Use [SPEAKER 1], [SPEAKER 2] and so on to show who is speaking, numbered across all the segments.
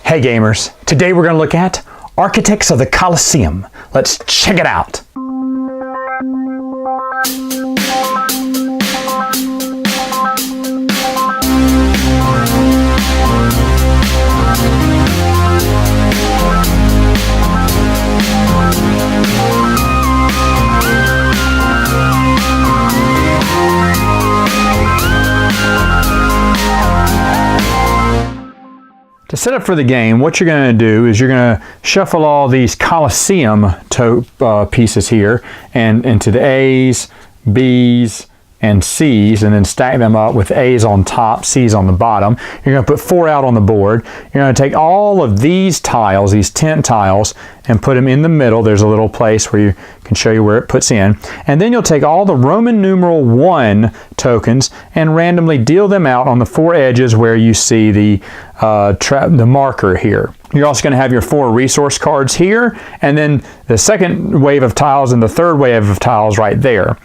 [SPEAKER 1] Hey gamers, today we're going to look at Architects of the Colosseum. Let's check it out. To set up for the game, what you're going to do is you're going to shuffle all these Colosseum pieces here and into the A's, B's, and C's, and then stack them up with A's on top, C's on the bottom. You're going to put 4 out on the board. You're going to take all of these tiles, these tent tiles, and put them in the middle. There's a little place where you can show you where it puts in. And then you'll take all the Roman numeral 1 tokens and randomly deal them out on the 4 edges where you see the marker here. You're also going to have your 4 resource cards here, and then the second wave of tiles and the third wave of tiles right there.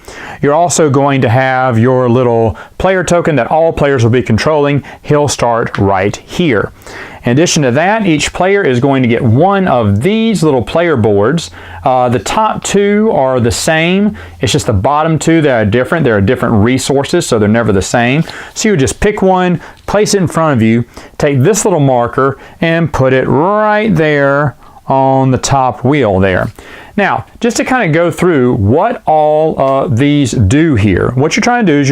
[SPEAKER 1] You're also going to have your little player token that all players will be controlling. He'll start right here. In addition to that, each player is going to get one of these little player boards. The top 2 are the same. It's just the bottom 2 that are different. There are different resources, so they're never the same. So you would just pick one, place it in front of you, take this little marker, and put it right there on the top wheel there. Now, just to kind of go through what all these do here. What you're trying to do is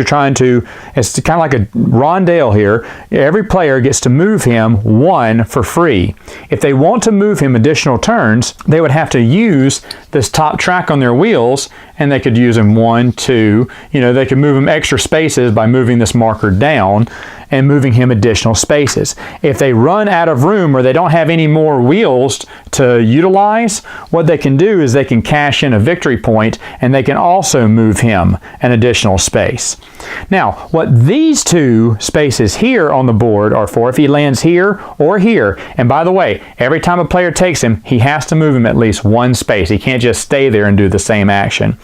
[SPEAKER 1] it's kind of like a rondelle here. Every player gets to move him 1 for free. If they want to move him additional turns, they would have to use this top track on their wheels, and they could use him 1, 2. They could move him extra spaces by moving this marker down and moving him additional spaces. If they run out of room or they don't have any more wheels to utilize, what they can do is they can cash in a victory point, and they can also move him an additional space. Now, what these 2 spaces here on the board are for, if he lands here or here, and by the way, every time a player takes him, he has to move him at least 1 space. He can't just stay there and do the same action.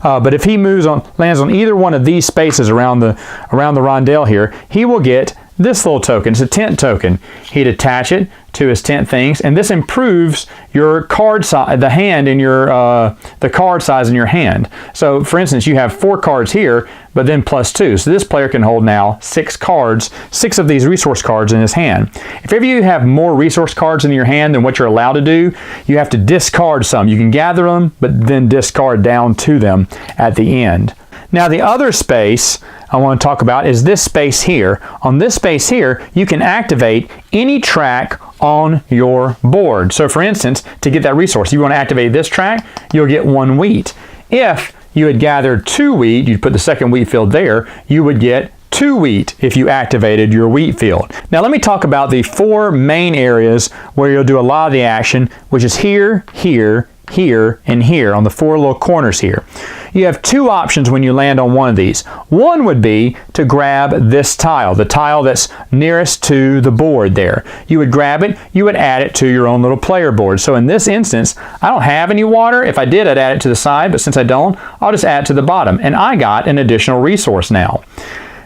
[SPEAKER 1] But if he lands on either one of these spaces around the rondelle here, he will get this little token. It's a tent token. He'd attach it to his tent things, and this improves your card size, the card size in your hand. So, for instance, you have 4 cards here, but then plus 2. So this player can hold now 6 cards, 6 of these resource cards in his hand. If ever you have more resource cards in your hand than what you're allowed to do, you have to discard some. You can gather them, but then discard down to them at the end. Now, the other space I want to talk about is this space here. On this space here, you can activate any track on your board. So, for instance, to get that resource, you want to activate this track, you'll get 1 wheat. If you had gathered 2 wheat, you'd put the second wheat field there, you would get 2 wheat if you activated your wheat field. Now, let me talk about the 4 main areas where you'll do a lot of the action, which is here, here, here, and here on the 4 little corners here. You have 2 options when you land on one of these. One would be to grab this tile, the tile that's nearest to the board there. You would grab it, you would add it to your own little player board. So in this instance, I don't have any water. If I did, I'd add it to the side, but since I don't, I'll just add it to the bottom, and I got an additional resource now.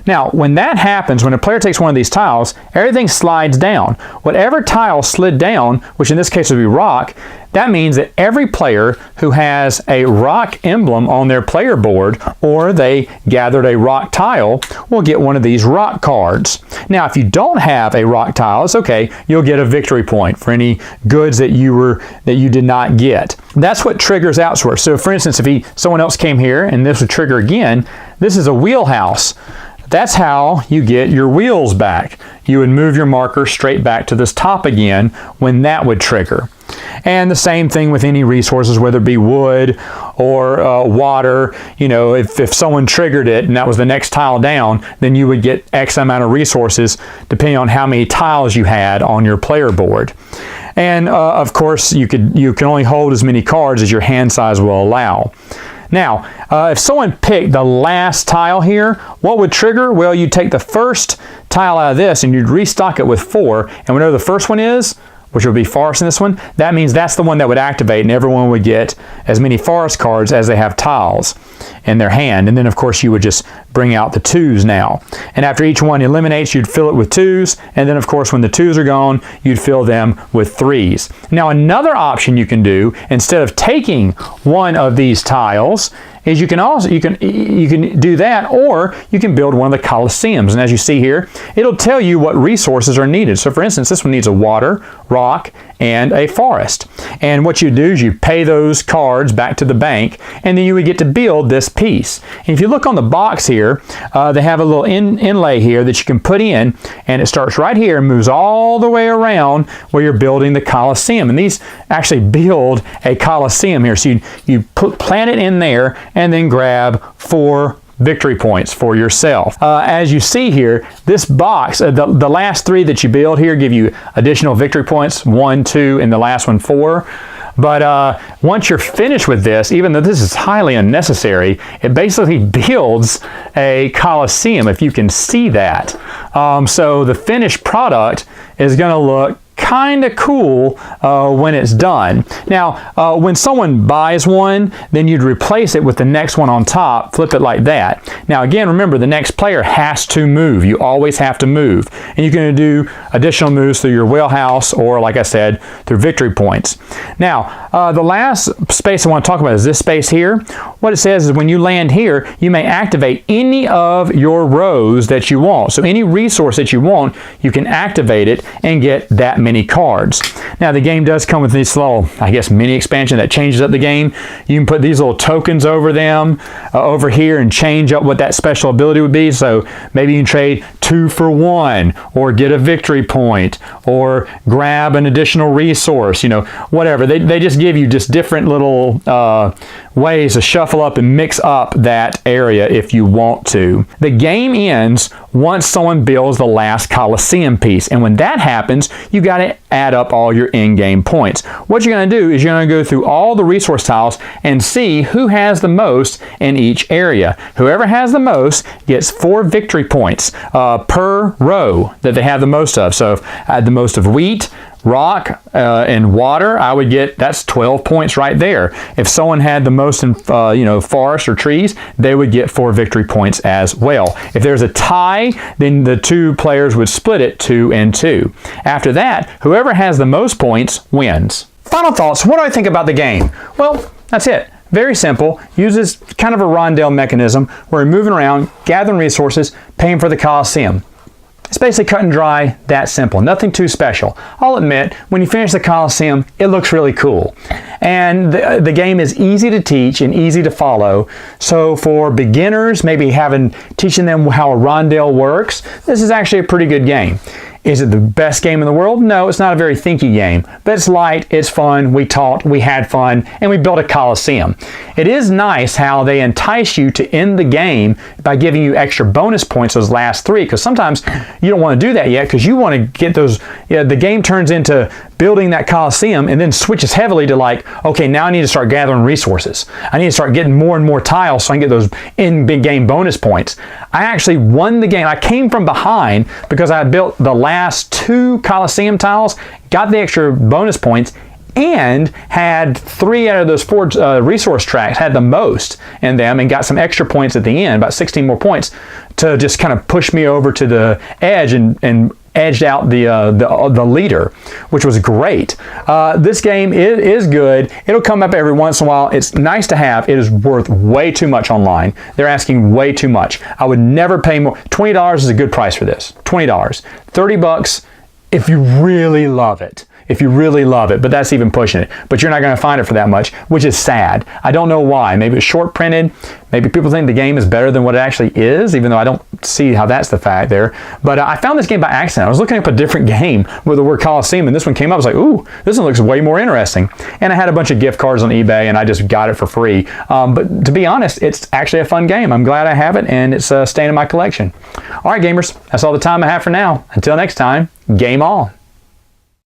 [SPEAKER 1] Now, when that happens, when a player takes one of these tiles, everything slides down. Whatever tile slid down, which in this case would be rock, that means that every player who has a rock emblem on their player board, or they gathered a rock tile, will get one of these rock cards. Now, if you don't have a rock tile, it's okay. You'll get a victory point for any goods that you did not get. That's what triggers outsource. So, for instance, if someone else came here and this would trigger again, this is a wheelhouse. That's how you get your wheels back. You would move your marker straight back to this top again when that would trigger. And the same thing with any resources, whether it be wood or water. If someone triggered it and that was the next tile down, then you would get X amount of resources depending on how many tiles you had on your player board. And of course, you can only hold as many cards as your hand size will allow. Now, if someone picked the last tile here, what would trigger? Well, you'd take the first tile out of this and you'd restock it with 4, and whatever the first one is, which would be forest in this one, that means that's the one that would activate, and everyone would get as many forest cards as they have tiles. in their hand. And then of course you would just bring out the 2s now. And after each one eliminates, you'd fill it with 2s. And then of course when the 2s are gone, you'd fill them with 3s. Now another option you can do, instead of taking one of these tiles, is you can do that, or you can build one of the Colosseums. And as you see here, it'll tell you what resources are needed. So for instance, this one needs a water, rock, and a forest. And what you do is you pay those cards back to the bank, and then you would get to build this piece. And if you look on the box here, they have a little inlay here that you can put in, and it starts right here and moves all the way around where you're building the Colosseum. And these actually build a Colosseum here. So you plant it in there and then grab 4 victory points for yourself. As you see here, this box, the last 3 that you build here give you additional victory points, 1, 2, and the last one 4. But once you're finished with this, even though this is highly unnecessary, it basically builds a Colosseum, if you can see that. So the finished product is going to look kind of cool when it's done. Now, when someone buys one, then you'd replace it with the next one on top, flip it like that. Now again, remember, the next player has to move. You always have to move. And you're going to do additional moves through your wheelhouse, or like I said, through victory points. Now, the last space I want to talk about is this space here. What it says is when you land here, you may activate any of your rows that you want. So any resource that you want, you can activate it and get that many cards. Now the game does come with this little, I guess, mini expansion that changes up the game. You can put these little tokens over them, over here, and change up what that special ability would be. So maybe you can trade 2 for 1, or get a victory point, or grab an additional resource, you know, whatever. They just give you just different little ways to shuffle up and mix up that area if you want to. The game ends once someone builds the last Colosseum piece, and when that happens, you got to add up all your in-game points. What you're going to do is you're going to go through all the resource tiles and see who has the most in each area. Whoever has the most gets 4 victory points per row that they have the most of. So if I had the most of wheat, rock, and water, I would get, that's 12 points right there. If someone had the most in forest or trees, they would get 4 victory points as well. If there's a tie, then the 2 players would split it 2 and 2. After that, whoever has the most points wins. Final thoughts. What do I think about the game? Well, that's it. Very simple. Uses kind of a rondel mechanism where you're moving around, gathering resources, paying for the Colosseum. It's basically cut and dry, that simple. Nothing too special. I'll admit, when you finish the Colosseum, it looks really cool. And the game is easy to teach and easy to follow. So for beginners, maybe teaching them how a rondel works, this is actually a pretty good game. Is it the best game in the world? No, it's not a very thinky game, but it's light, it's fun, we talked, we had fun, and we built a Colosseum. It is nice how they entice you to end the game by giving you extra bonus points those last 3, because sometimes you don't want to do that yet because you want to get those, the game turns into building that Colosseum and then switches heavily to like, okay, now I need to start gathering resources. I need to start getting more and more tiles so I can get those in-game bonus points. I actually won the game. I came from behind because I built the last 2 Colosseum tiles, got the extra bonus points, and had 3 out of those 4 resource tracks, had the most in them, and got some extra points at the end, about 16 more points, to just kind of push me over to the edge and edged out the leader, which was great. This game is good. It'll come up every once in a while. It's nice to have. It is worth way too much online. They're asking way too much. I would never pay more. $20 is a good price for this. $20. $30 if you really love it. If you really love it, but that's even pushing it. But you're not going to find it for that much, which is sad. I don't know why. Maybe it's short printed. Maybe people think the game is better than what it actually is, even though I don't see how that's the fact there. But I found this game by accident. I was looking up a different game with the word Colosseum, and this one came up. I was like, ooh, this one looks way more interesting. And I had a bunch of gift cards on eBay, and I just got it for free. But to be honest, it's actually a fun game. I'm glad I have it, and it's staying in my collection. All right, gamers, that's all the time I have for now. Until next time, game on.